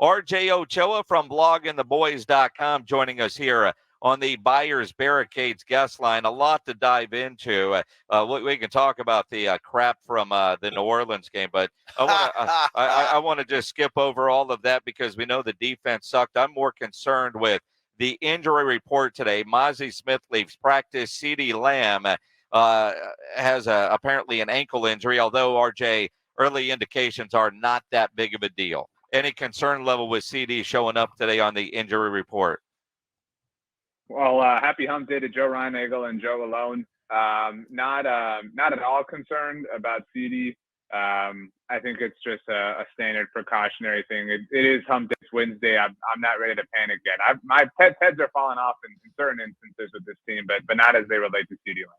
RJ Ochoa from bloggingtheboys.com joining us here on the Buyers Barricades guest line. A lot to dive into. We can talk about the crap from the New Orleans game, but I want to just skip over all of that because we know the defense sucked. I'm more concerned with the injury report today. Mozzie Smith leaves practice. CeeDee Lamb has apparently an ankle injury, although, RJ, early indications are not that big of a deal. Any concern level with CD showing up today on the injury report? Well, happy hump day to Joe Reinagle and Joe Alone. Not at all concerned about CD. I think it's just a standard precautionary thing. It is hump day. It's Wednesday. I'm not ready to panic yet. My heads are falling off in certain instances with this team, but not as they relate to CD Lamb.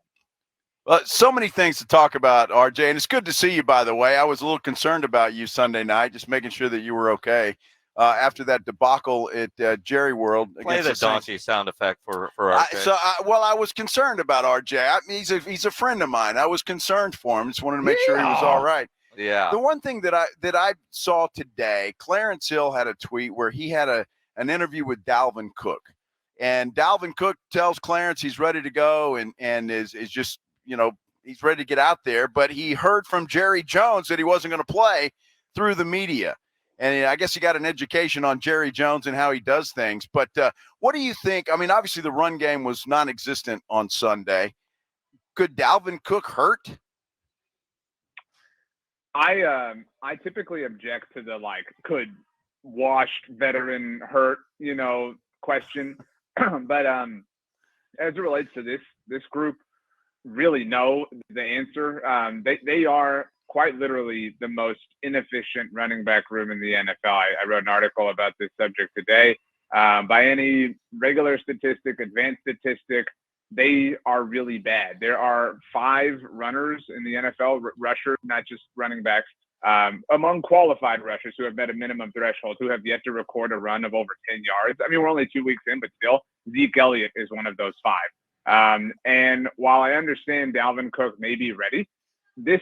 Well, so many things to talk about, RJ, and it's good to see you, by the way. I was a little concerned about you Sunday night, just making sure that you were okay after that debacle at Jerry World. Play the donkey sound effect for RJ. I was concerned about RJ. I mean, he's a friend of mine. I was concerned for him. Just wanted to make sure he was all right. Yeah. The one thing that I saw today, Clarence Hill had a tweet where he had an interview with Dalvin Cook, and Dalvin Cook tells Clarence he's ready to go and is just, he's ready to get out there, but he heard from Jerry Jones that he wasn't going to play through the media. And I guess he got an education on Jerry Jones and how he does things. But what do you think? I mean, obviously the run game was non-existent on Sunday. Could Dalvin Cook hurt? I typically object to the could washed veteran hurt, question. But as it relates to this group, really know the answer. They are quite literally the most inefficient running back room in the NFL. I wrote an article about this subject today. By any regular statistic, advanced statistic, they are really bad. There are 5 runners in the NFL, rushers, not just running backs, among qualified rushers who have met a minimum threshold, who have yet to record a run of over 10 yards. I mean, we're only 2 weeks in, but still, Zeke Elliott is one of those 5. And while I understand Dalvin Cook may be ready, the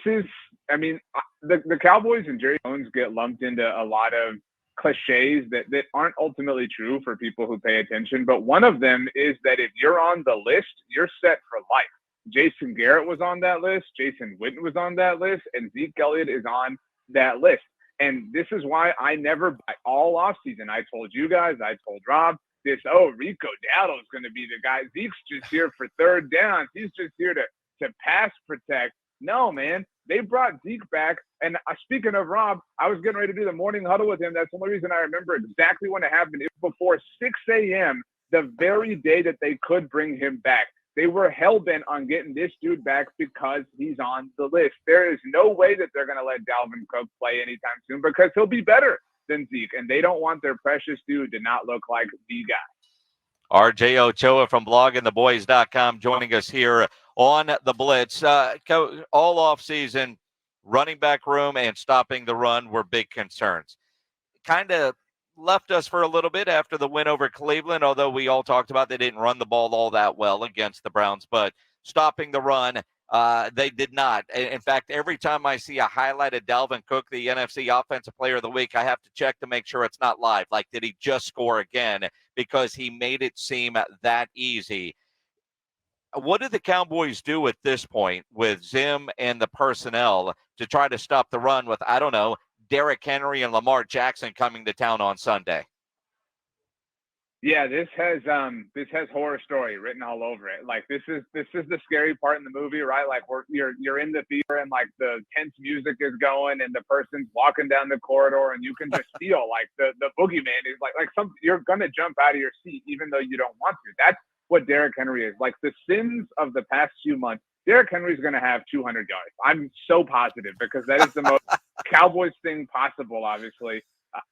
Cowboys and Jerry Jones get lumped into a lot of cliches that aren't ultimately true for people who pay attention. But one of them is that if you're on the list, you're set for life. Jason Garrett was on that list. Jason Witten was on that list. And Zeke Elliott is on that list. And this is why I never, all offseason, I told you guys, I told Rob, Rico Dowdle is going to be the guy. Zeke's just here for third downs. He's just here to pass protect. No, man. They brought Zeke back. And speaking of Rob, I was getting ready to do the morning huddle with him. That's the only reason I remember exactly when it happened. It was before 6 a.m., the very day that they could bring him back. They were hell-bent on getting this dude back because he's on the list. There is no way that they're going to let Dalvin Cook play anytime soon because he'll be better than Zeke, and they don't want their precious dude to not look like the guy. RJ Ochoa from bloggingtheboys.com joining us here on the Blitz. All offseason, running back room and stopping the run were big concerns. Kind of left us for a little bit after the win over Cleveland, although we all talked about they didn't run the ball all that well against the Browns, but stopping the run, they did not. In fact, every time I see a highlighted Dalvin Cook, the NFC Offensive Player of the Week, I have to check to make sure it's not live. Like, did he just score again? Because he made it seem that easy. What do the Cowboys do at this point with Zim and the personnel to try to stop the run with, I don't know, Derrick Henry and Lamar Jackson coming to town on Sunday? Yeah, this has horror story written all over it. Like this is the scary part in the movie, right? Like you're in the theater and like the tense music is going and the person's walking down the corridor and you can just feel like the boogeyman is like you're gonna jump out of your seat even though you don't want to. That's what Derrick Henry is. Like the sins of the past few months, Derrick Henry's gonna have 200 yards. I'm so positive because that is the most Cowboys thing possible, obviously.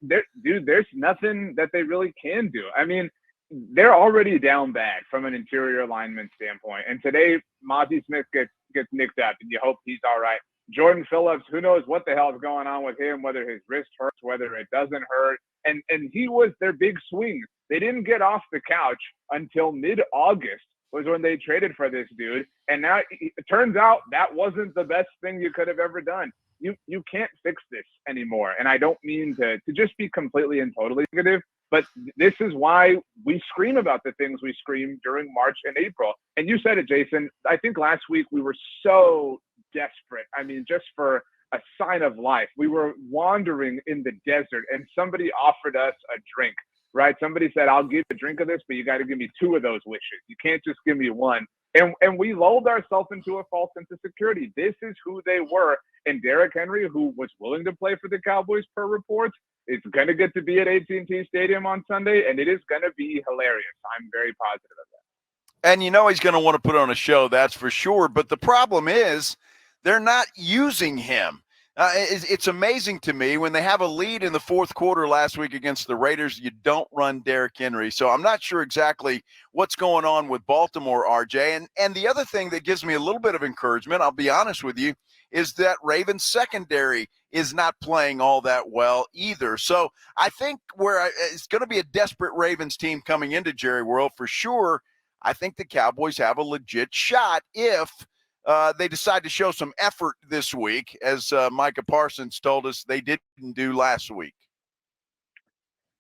There's nothing that they really can do. I mean, they're already down bad from an interior alignment standpoint. And today, Mozzie Smith gets nicked up, and you hope he's all right. Jordan Phillips, who knows what the hell is going on with him, whether his wrist hurts, whether it doesn't hurt. And he was their big swing. They didn't get off the couch until mid-August was when they traded for this dude. And now it turns out that wasn't the best thing you could have ever done. you can't fix this anymore. And I don't mean to just be completely and totally negative, but this is why we scream about the things we scream during March and April. And you said it, Jason. I think last week we were so desperate. I mean, just for a sign of life. We were wandering in the desert and somebody offered us a drink, right? Somebody said, I'll give a drink of this, but you got to give me 2 of those wishes. You can't just give me 1. And we lulled ourselves into a false sense of security. This is who they were. And Derrick Henry, who was willing to play for the Cowboys per reports, is going to get to be at AT&T Stadium on Sunday, and it is going to be hilarious. I'm very positive of that. And he's going to want to put on a show, that's for sure. But the problem is they're not using him. It's amazing to me when they have a lead in the fourth quarter last week against the Raiders, you don't run Derrick Henry. So I'm not sure exactly what's going on with Baltimore, RJ. And the other thing that gives me a little bit of encouragement, I'll be honest with you, is that Ravens secondary is not playing all that well either. So I think it's going to be a desperate Ravens team coming into Jerry World for sure. I think the Cowboys have a legit shot if they decide to show some effort this week, as Micah Parsons told us they didn't do last week.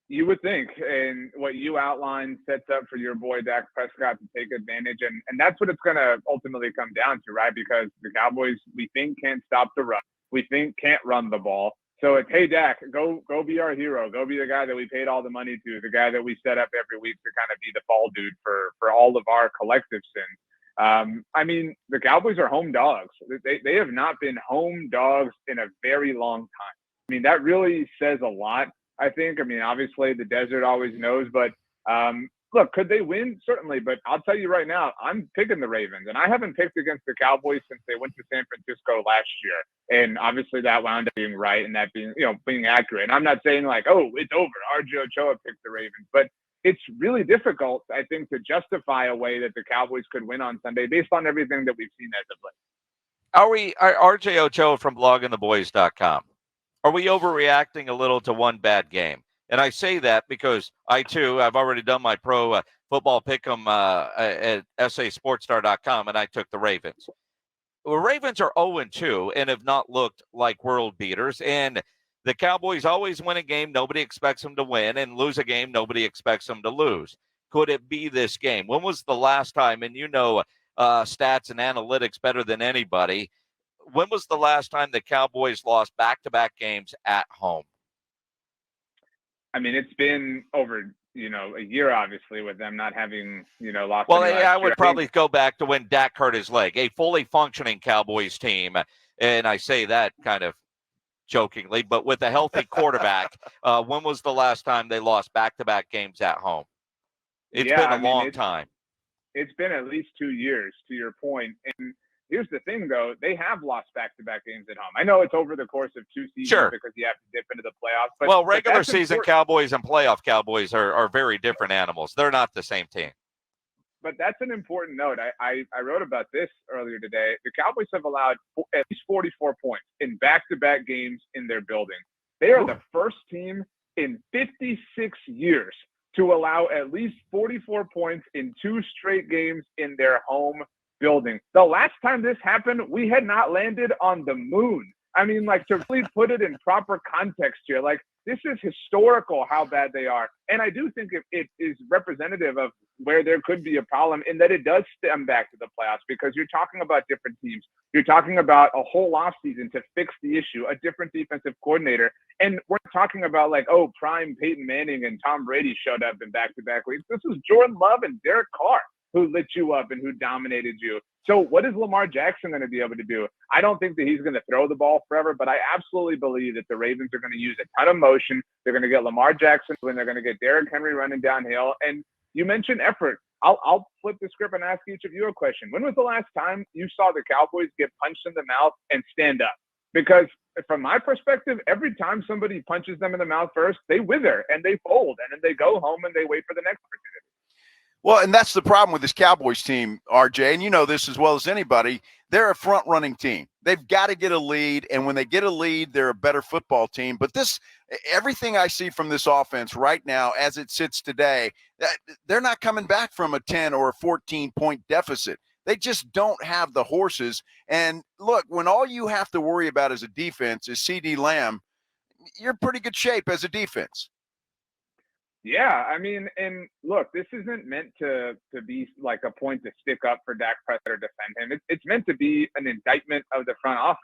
You would think, and what you outlined sets up for your boy Dak Prescott to take advantage, and that's what it's going to ultimately come down to, right? Because the Cowboys, we think, can't stop the run. We think can't run the ball. So it's, hey, Dak, go be our hero. Go be the guy that we paid all the money to, the guy that we set up every week to kind of be the fall dude for all of our collective sins. I mean, the Cowboys are home dogs. They have not been home dogs in a very long time. I mean, that really says a lot, I think. I mean, obviously the desert always knows, but look, could they win? Certainly. But I'll tell you right now, I'm picking the Ravens, and I haven't picked against the Cowboys since they went to San Francisco last year. And obviously that wound up being right and that being accurate. And I'm not saying like, oh, it's over. RJ Ochoa picked the Ravens, but it's really difficult, I think, to justify a way that the Cowboys could win on Sunday based on everything that we've seen as of late. Are RJ Ochoa from bloggingtheboys.com? Are we overreacting a little to one bad game? And I say that because I've already done my pro football pick'em at sasportstar.com, and I took the Ravens. The Ravens are 0-2 and have not looked like world beaters. And the Cowboys always win a game nobody expects them to win, and lose a game nobody expects them to lose. Could it be this game? When was the last time, and stats and analytics better than anybody, when was the last time the Cowboys lost back-to-back games at home? I mean, it's been over, a year, obviously, with them not having, lost. Well, I would probably go back to when Dak hurt his leg, a fully functioning Cowboys team. And I say that kind of jokingly, but with a healthy quarterback, when was the last time they lost back-to-back games at home? It's been a long time. It's been at least 2 years, to your point. And here's the thing, though. They have lost back-to-back games at home. I know it's over the course of 2 seasons because you have to dip into the playoffs. But, regular season Cowboys and playoff Cowboys are very different animals. They're not the same team. But that's an important note. I wrote about this earlier today. The Cowboys have allowed at least 44 points in back-to-back games in their building. They are the first team in 56 years to allow at least 44 points in 2 straight games in their home building. The last time this happened, we had not landed on the moon. I mean, like, to really put it in proper context here, like, this is historical how bad they are. And I do think it is representative of where there could be a problem in that it does stem back to the playoffs, because you're talking about different teams. You're talking about a whole offseason to fix the issue, a different defensive coordinator. And we're talking about like, prime Peyton Manning and Tom Brady showed up in back-to-back weeks. This was Jordan Love and Derek Carr who lit you up and who dominated you. So what is Lamar Jackson going to be able to do? I don't think that he's going to throw the ball forever, but I absolutely believe that the Ravens are going to use a ton of motion. They're going to get Lamar Jackson when they're going to get Derrick Henry running downhill. And you mentioned effort. I'll flip the script and ask each of you a question. When was the last time you saw the Cowboys get punched in the mouth and stand up? Because from my perspective, every time somebody punches them in the mouth first, they wither and they fold, and then they go home and they wait for the next opportunity. Well, and that's the problem with this Cowboys team, RJ, and you know this as well as anybody. They're a front-running team. They've got to get a lead, and when they get a lead, they're a better football team. But everything I see from this offense right now as it sits today, they're not coming back from a 10 or a 14-point deficit. They just don't have the horses. And look, when all you have to worry about as a defense is CeeDee Lamb, you're in pretty good shape as a defense. Yeah, I mean, and look, this isn't meant to be like a point to stick up for Dak Prescott or defend him. It's meant to be an indictment of the front office,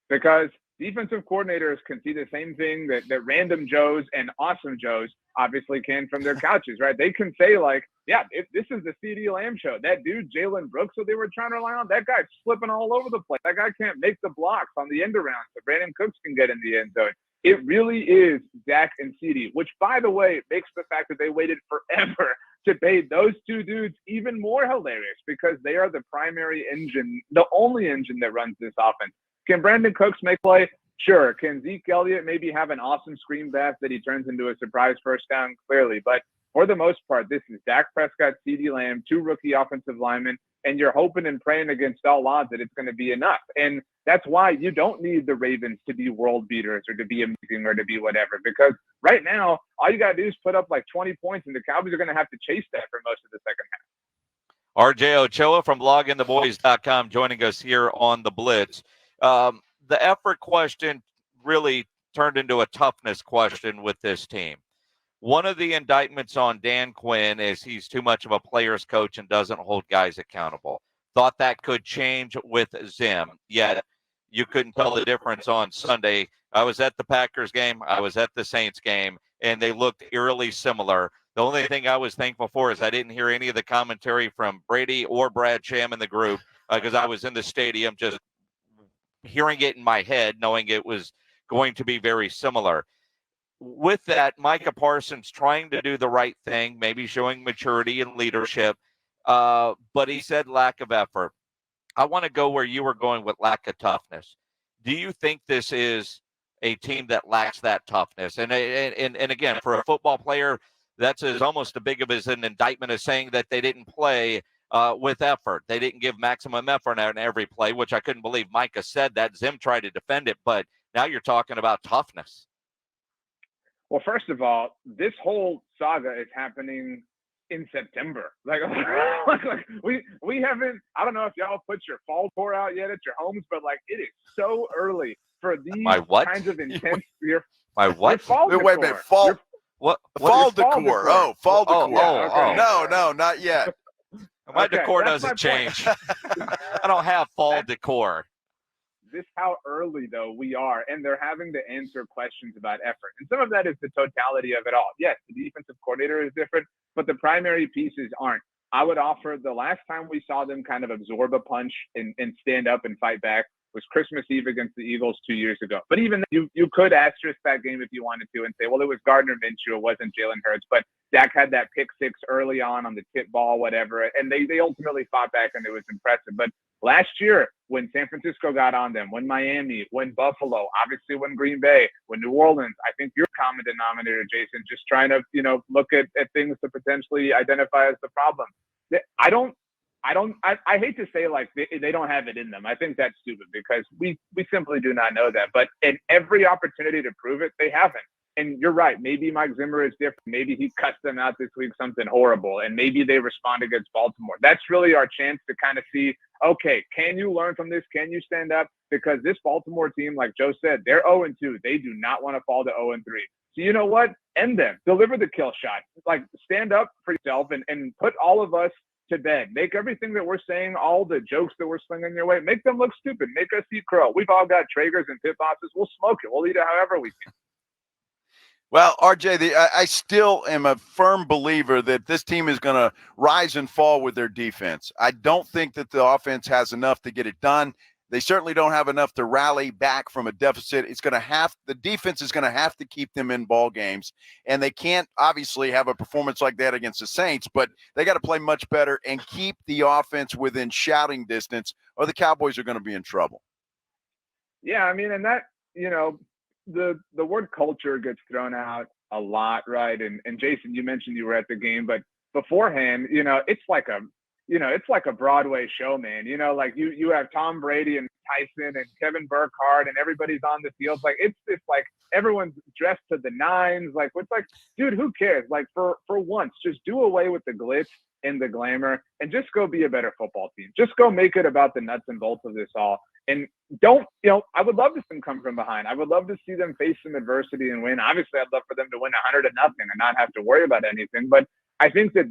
because defensive coordinators can see the same thing that random Joes and awesome Joes obviously can from their couches, right? They can say like, yeah, this is the CeeDee Lamb show. That dude, Jalen Brooks, who they were trying to rely on, that guy's slipping all over the place. That guy can't make the blocks on the end around, so Brandon Cooks can get in the end zone. It really is Dak and CeeDee, which, by the way, makes the fact that they waited forever to pay those two dudes even more hilarious, because they are the primary engine, the only engine that runs this offense. Can Brandon Cooks make play? Sure. Can Zeke Elliott maybe have an awesome screen pass that he turns into a surprise first down? Clearly. But for the most part, this is Dak Prescott, CeeDee Lamb, two rookie offensive linemen, and you're hoping and praying against all odds that it's going to be enough. And that's why you don't need the Ravens to be world beaters or to be amazing or to be whatever, because right now, all you got to do is put up like 20 points, and the Cowboys are going to have to chase that for most of the second half. RJ Ochoa from bloggingtheboys.com joining us here on the Blitz. The effort question really turned into a toughness question with this team. One of the indictments on Dan Quinn is he's too much of a player's coach and doesn't hold guys accountable. Thought that could change with Zim, yet you couldn't tell the difference on Sunday. I was at the Packers game, I was at the Saints game, and they looked eerily similar. The only thing I was thankful for is I didn't hear any of the commentary from Brady or Brad Sham in the group, because I was in the stadium just hearing it in my head, knowing it was going to be very similar. With that, Micah Parsons trying to do the right thing, maybe showing maturity and leadership, but he said lack of effort. I want to go where you were going with lack of toughness. Do you think this is a team that lacks that toughness? And again, for a football player, that's almost as big of as an indictment as saying that they didn't play with effort. They didn't give maximum effort in every play, which I couldn't believe Micah said that. Zim tried to defend it, but now you're talking about toughness. Well, first of all, this whole saga is happening in September. Like we haven't, I don't know if y'all put your fall tour out yet at your homes, but like it is so early for these kinds of intense. My what? Wait a minute. Fall decor. Oh, fall decor. Okay. No, not yet. My decor doesn't change. I don't have fall decor. This how early, though, we are, and they're having to answer questions about effort. And some of that is the totality of it all. Yes, the defensive coordinator is different, but the primary pieces aren't. I would offer the last time we saw them kind of absorb a punch and stand up and fight back was Christmas Eve against the Eagles 2 years ago. But even then, you could asterisk that game if you wanted to and say, well, it was Gardner Minshew, it wasn't Jalen Hurts. But Dak had that pick six early on the tip ball, whatever, and they ultimately fought back, and it was impressive. But last year, when San Francisco got on them, when Miami, when Buffalo, obviously when Green Bay, when New Orleans, I think your common denominator, Jason, just trying to, look at things to potentially identify as the problem. I hate to say like they don't have it in them. I think that's stupid because we simply do not know that. But in every opportunity to prove it, they haven't. And you're right. Maybe Mike Zimmer is different. Maybe he cuts them out this week, something horrible, and maybe they respond against Baltimore. That's really our chance to kind of see, okay, can you learn from this? Can you stand up? Because this Baltimore team, like Joe said, they're 0-2. They do not want to fall to 0-3. So you know what? End them. Deliver the kill shot. Like stand up for yourself and put all of us to bed. Make everything that we're saying, all the jokes that we're slinging your way, make them look stupid. Make us eat crow. We've all got Traegers and pit bosses. We'll smoke it. We'll eat it however we can. Well, RJ, I still am a firm believer that this team is going to rise and fall with their defense. I don't think that the offense has enough to get it done. They certainly don't have enough to rally back from a deficit. The defense is going to have to keep them in ball games, and they can't obviously have a performance like that against the Saints, but they got to play much better and keep the offense within shouting distance, or the Cowboys are going to be in trouble. Yeah, I mean, and that, the word culture gets thrown out a lot, right? And Jason, you mentioned you were at the game, but beforehand, it's like a Broadway show, man. Like you have Tom Brady and Tyson and Kevin Burkhardt and everybody's on the field. Like it's like everyone's dressed to the nines. Like it's like, dude, who cares? Like for once, just do away with the glitz and the glamour and just go be a better football team. Just go make it about the nuts and bolts of this all. And don't, I would love to see them come from behind. I would love to see them face some adversity and win. Obviously, I'd love for them to win 100-0 and not have to worry about anything. But I think that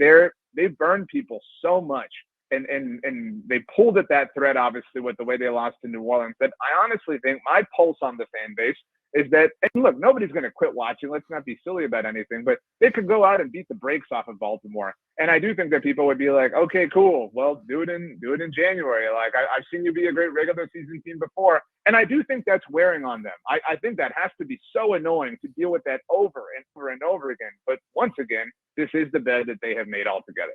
they've burned people so much. And they pulled at that thread, obviously, with the way they lost to New Orleans, that I honestly think my pulse on the fan base is that, and look, nobody's going to quit watching. Let's not be silly about anything, but they could go out and beat the brakes off of Baltimore. And I do think that people would be like, okay, cool. Well, do it in January. Like I've seen you be a great regular season team before. And I do think that's wearing on them. I think that has to be so annoying to deal with that over and over and over again. But once again, this is the bed that they have made altogether.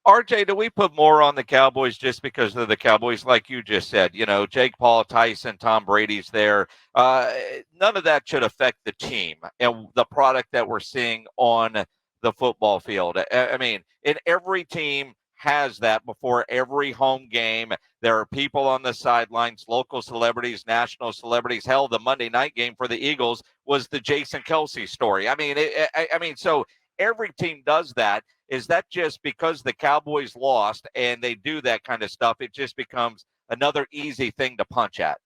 RJ, do we put more on the Cowboys just because of the Cowboys, like you just said? Jake Paul, Tyson, Tom Brady's there. None of that should affect the team and the product that we're seeing on the football field. I mean, and every team has that before every home game. There are people on the sidelines, local celebrities, national celebrities. Hell, the Monday night game for the Eagles was the Jason Kelce story. I mean, so every team does that. Is that just because the Cowboys lost and they do that kind of stuff, it just becomes another easy thing to punch at?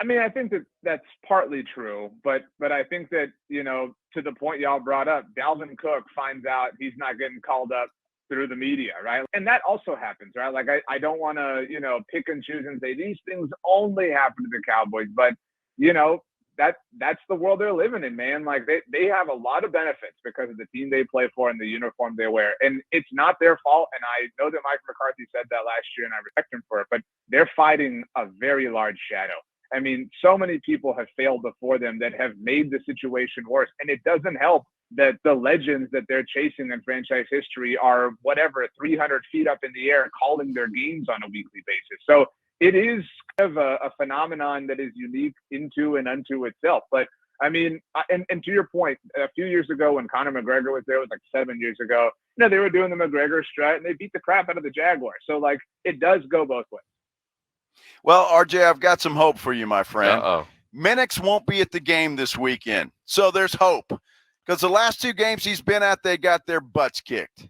I mean, I think that that's partly true, but I think that, to the point y'all brought up, Dalvin Cook finds out he's not getting called up through the media, right? And that also happens, right? Like, I don't want to, pick and choose and say these things only happen to the Cowboys, but, that's the world they're living in, man. Like they have a lot of benefits because of the team they play for and the uniform they wear. And it's not their fault. And I know that Mike McCarthy said that last year and I respect him for it, but they're fighting a very large shadow. I mean, so many people have failed before them that have made the situation worse. And it doesn't help that the legends that they're chasing in franchise history are 300 feet up in the air calling their games on a weekly basis. So it is kind of a phenomenon that is unique into and unto itself. But I mean, and to your point, a few years ago when Conor McGregor was there, it was like 7 years ago, they were doing the McGregor strut and they beat the crap out of the Jaguars. So like it does go both ways. Well, RJ, I've got some hope for you, my friend. Uh-oh. Minix won't be at the game this weekend. So there's hope because the last two games he's been at, they got their butts kicked.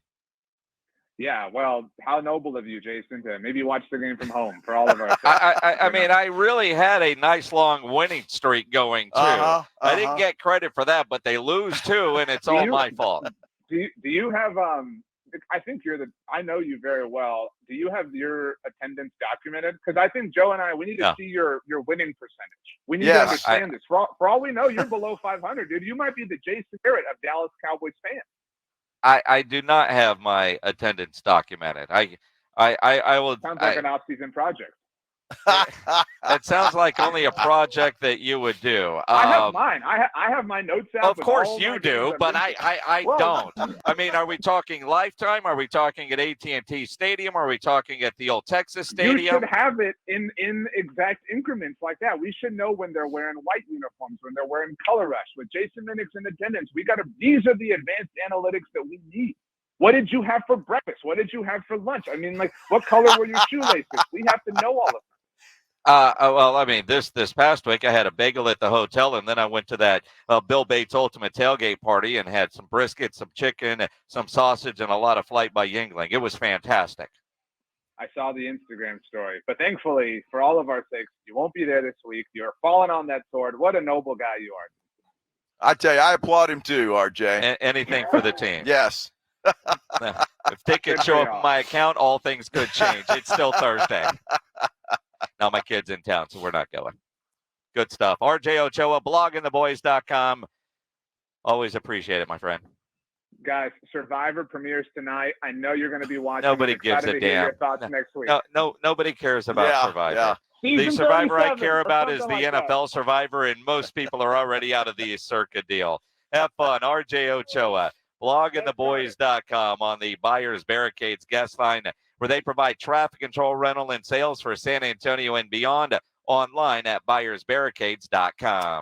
Yeah, well, how noble of you, Jason, to maybe watch the game from home for all of us. I mean, I really had a nice long winning streak going, too. I didn't get credit for that, but they lose, too, and it's all my fault. Do you have I think I know you very well. Do you have your attendance documented? Because I think Joe and I, we need to see your winning percentage. We need to understand this. For all we know, you're below 500, dude. You might be the Jason Garrett of Dallas Cowboys fans. I do not have my attendance documented. I will. Sounds like an off-season project. It sounds like only a project that you would do. I have mine. I have my notes out. Of course you do, but I don't. I mean, are we talking Lifetime? Are we talking at AT&T Stadium? Are we talking at the old Texas Stadium? You should have it in exact increments like that. We should know when they're wearing white uniforms, when they're wearing color rush. With Jason Minix in attendance, these are the advanced analytics that we need. What did you have for breakfast? What did you have for lunch? I mean, like, what color were your shoelaces? We have to know all of that. Well, I mean, this past week I had a bagel at the hotel, and then I went to that Bill Bates Ultimate Tailgate Party and had some brisket, some chicken, some sausage, and a lot of Flight by Yingling. It was fantastic. I saw the Instagram story, but thankfully, for all of our sakes, you won't be there this week. You're falling on that sword. What a noble guy you are. I tell you, I applaud him too, RJ. Anything for the team. Yes. If tickets show up in my account, all things could change. It's still Thursday. Now my kid's in town, so we're not going. Good stuff. RJ Ochoa, bloggingtheboys.com. Always appreciate it, my friend. Guys, Survivor premieres tonight. I know you're going to be watching. Nobody gives a damn. Your thoughts next week. No, nobody cares about Survivor. Yeah. The Survivor I care about is the NFL Survivor, and most people are already out of the Circa deal. Have fun. RJ Ochoa, bloggingtheboys.com on the Buyers Barricades guest line, where they provide traffic control, rental, and sales for San Antonio and beyond, online at buyersbarricades.com.